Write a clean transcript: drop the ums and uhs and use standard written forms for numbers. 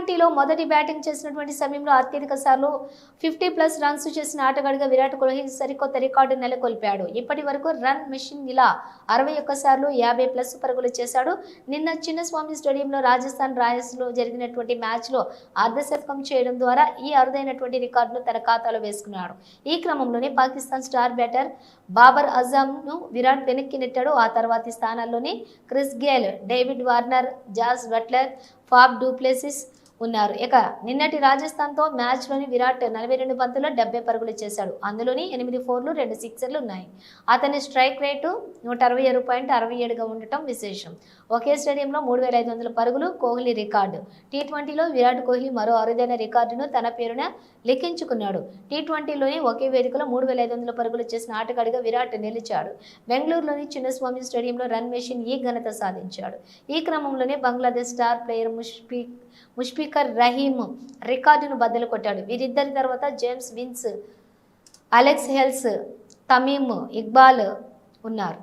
T20లో మొదటి బ్యాటింగ్ చేసినటువంటి సమయంలో అత్యధిక సార్లు 50+ రన్స్ చేసిన ఆటగాడిగా విరాట్ కోహ్లీ సరికొత్త రికార్డు నెలకొల్పాడు. ఇప్పటి వరకు రన్ మెషిన్ ఇలా 61 సార్లు 50+ పరుగులు చేశాడు. నిన్న చిన్నస్వామి స్టేడియంలో రాజస్థాన్ రాయల్స్లో జరిగినటువంటి మ్యాచ్లో అర్ధశతకం చేయడం ద్వారా ఈ అరుదైనటువంటి రికార్డును తన ఖాతాలో వేసుకున్నాడు. ఈ క్రమంలోనే పాకిస్తాన్ స్టార్ బ్యాటర్ బాబర్ అజమ్ను విరాట్ వెనక్కి నెట్టాడు. ఆ తర్వాతి స్థానాల్లోనే Chris Gayle, David Warner, Jos Buttler, Faf du Plessis ఉన్నారు. ఇక నిన్నటి రాజస్థాన్తో మ్యాచ్లోని విరాట్ 42 బంతుల్లో 70 పరుగులు చేశాడు. అందులోని 8 4లు 2 సిక్సర్లు ఉన్నాయి. అతని స్ట్రైక్ రేటు 167.67గా ఉండటం విశేషం. ఒకే స్టేడియంలో 3500 పరుగులు కోహ్లీ రికార్డు. T20లో విరాట్ కోహ్లీ మరో అరుదైన రికార్డును తన పేరున లిఖించుకున్నాడు. T20లోని ఒకే వేదికలో 3500 పరుగులు చేసిన ఆటగాడిగా విరాట్ నిలిచాడు. బెంగళూరులోని చిన్నస్వామి స్టేడియంలో రన్ మెషిన్ ఈ ఘనత సాధించాడు. ఈ క్రమంలోనే బంగ్లాదేశ్ స్టార్ ప్లేయర్ ముష్ఫికర్ రహీం రికార్డును బద్దలు కొట్టాడు. వీరిద్దరి తర్వాత James Vince, Alex Hales, Tamim Iqbal ఉన్నారు.